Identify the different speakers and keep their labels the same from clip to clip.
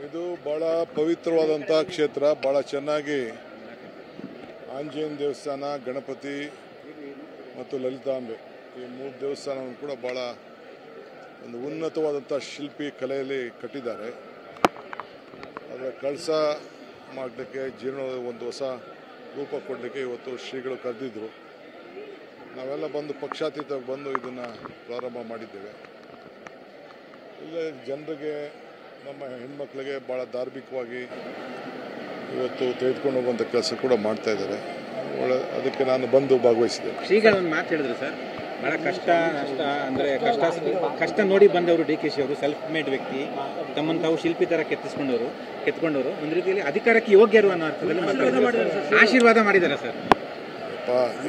Speaker 1: ಇದು ಬಹಳ ಪವಿತ್ರವಾದಂಥ ಕ್ಷೇತ್ರ. ಬಹಳ ಚೆನ್ನಾಗಿ ಆಂಜನೇಯ ದೇವಸ್ಥಾನ, ಗಣಪತಿ ಮತ್ತು ಲಲಿತಾಂಬೆ ಈ ಮೂರು ದೇವಸ್ಥಾನವನ್ನು ಕೂಡ ಬಹಳ ಒಂದು ಉನ್ನತವಾದಂಥ ಶಿಲ್ಪಿ ಕಲೆಯಲ್ಲಿ ಕಟ್ಟಿದ್ದಾರೆ. ಅದರ ಕಳಸ ಮಾಡಲಿಕ್ಕೆ ಜೀರ್ಣೋದ್ಧಾರ ಒಂದು ಹೊಸ ರೂಪ ಕೊಡಲಿಕ್ಕೆ ಇವತ್ತು ಶ್ರೀಗಳು ಕರೆದಿದ್ದರು. ನಾವೆಲ್ಲ ಬಂದು ಪಕ್ಷಾತೀತವಾಗಿ ಬಂದು ಇದನ್ನು ಪ್ರಾರಂಭ ಮಾಡಿದ್ದೇವೆ. ಇಲ್ಲ ಜನರಿಗೆ, ನಮ್ಮ ಹೆಣ್ಮಕ್ಳಿಗೆ ಭಾಳ ಧಾರ್ಮಿಕವಾಗಿ ಇವತ್ತು ತೆಗೆದುಕೊಂಡು ಹೋಗುವಂಥ ಕೆಲಸ ಕೂಡ ಮಾಡ್ತಾ ಇದ್ದಾರೆ. ಅದಕ್ಕೆ ನಾನು ಬಂದು ಭಾಗವಹಿಸಿದೆ.
Speaker 2: ಶ್ರೀಗಳು ಒಂದು ಮಾತು ಹೇಳಿದ್ರು ಸರ್, ಭಾಳ ಕಷ್ಟ ನೋಡಿ ಬಂದವರು ಡಿ ಕೆ ಶಿ ಅವರು ಸೆಲ್ಫ್ ಮೇಡ್ ವ್ಯಕ್ತಿ, ತಮ್ಮನ್ನು ತಾವು ಶಿಲ್ಪಿ ಥರ ಕೆತ್ಕೊಂಡವರು ಒಂದು ರೀತಿಯಲ್ಲಿ ಅಧಿಕಾರಕ್ಕೆ ಯೋಗ್ಯರು ಅನ್ನೋ ಅರ್ಥದಲ್ಲಿ ಆಶೀರ್ವಾದ ಮಾಡಿದ್ದಾರೆ ಸರ್.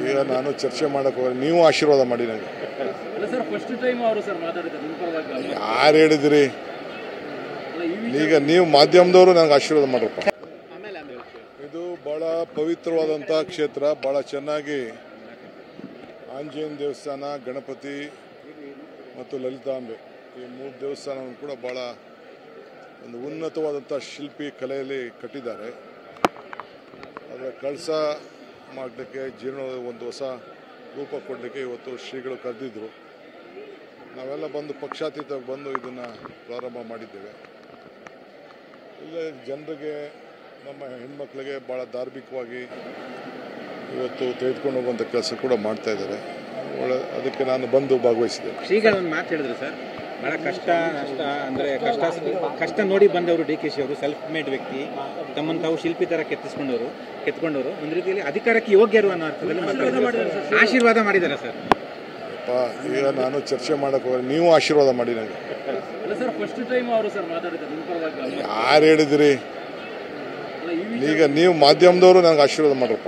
Speaker 1: ಈಗ ನಾನು ಚರ್ಚೆ ಮಾಡಕ್ಕೆ ಹೋಗಿ ನೀವು ಆಶೀರ್ವಾದ ಮಾಡಿ ನನಗೆ. ಯಾರು ಹೇಳಿದಿರಿ? ಈಗ ನೀವು ಮಾಧ್ಯಮದವರು ನನಗೆ ಆಶೀರ್ವಾದ ಮಾಡ್ರಪ್ಪ. ಇದು ಬಹಳ ಪವಿತ್ರವಾದಂಥ ಕ್ಷೇತ್ರ. ಬಹಳ ಚೆನ್ನಾಗಿ ಆಂಜನೇಯ ದೇವಸ್ಥಾನ, ಗಣಪತಿ ಮತ್ತು ಲಲಿತಾಂಬೆ ಈ ಮೂರು ದೇವಸ್ಥಾನವನ್ನು ಕೂಡ ಬಹಳ ಒಂದು ಉನ್ನತವಾದಂಥ ಶಿಲ್ಪಿ ಕಲೆಯಲ್ಲಿ ಕಟ್ಟಿದ್ದಾರೆ. ಅದರ ಕಳಸ ಮಾಡಲಿಕ್ಕೆ ಜೀರ್ಣೋದ್ಧಾರ ಒಂದು ಹೊಸ ರೂಪ ಕೊಡಲಿಕ್ಕೆ ಇವತ್ತು ಶ್ರೀಗಳು ಕರೆದಿದ್ದರು. ನಾವೆಲ್ಲ ಬಂದು ಪಕ್ಷಾತೀತವಾಗಿ ಬಂದು ಇದನ್ನು ಪ್ರಾರಂಭ ಮಾಡಿದ್ದೇವೆ. ಇಲ್ಲ ಜನರಿಗೆ, ನಮ್ಮ ಹೆಣ್ಮಕ್ಳಿಗೆ ಭಾಳ ಧಾರ್ಮಿಕವಾಗಿ ಇವತ್ತು ತೆಗೆದುಕೊಂಡು ಹೋಗುವಂಥ ಕೆಲಸ ಕೂಡ ಮಾಡ್ತಾ ಇದ್ದಾರೆ. ಅದಕ್ಕೆ ನಾನು ಬಂದು ಭಾಗವಹಿಸಿದೆ.
Speaker 2: ಶ್ರೀಗಳು ಒಂದು ಮಾತು ಹೇಳಿದ್ರು ಸರ್, ಭಾಳ ಕಷ್ಟ ನೋಡಿ ಬಂದವರು ಡಿ ಕೆ ಶಿ ಅವರು ಸೆಲ್ಫ್ ಮೇಡ್ ವ್ಯಕ್ತಿ, ತಮ್ಮನ್ನು ತಾವು ಶಿಲ್ಪಿ ಥರ ಕೆತ್ಕೊಂಡವರು ಒಂದು ರೀತಿಯಲ್ಲಿ ಅಧಿಕಾರಕ್ಕೆ ಯೋಗ್ಯರು ಅನ್ನೋ ಅರ್ಥದಲ್ಲಿ ಆಶೀರ್ವಾದ ಮಾಡಿದ್ದಾರೆ ಸರ್.
Speaker 1: ಈಗ ನಾನು ಚರ್ಚೆ ಮಾಡಕ್ಕೆ ಹೋಗಿ ನೀವು ಆಶೀರ್ವಾದ ಮಾಡಿ ನನಗೆ. ಯಾರು ಹೇಳಿದಿರಿ? ಈಗ ನೀವು ಮಾಧ್ಯಮದವರು ನನಗೆ ಆಶೀರ್ವಾದ ಮಾಡ್ರಪ್ಪ.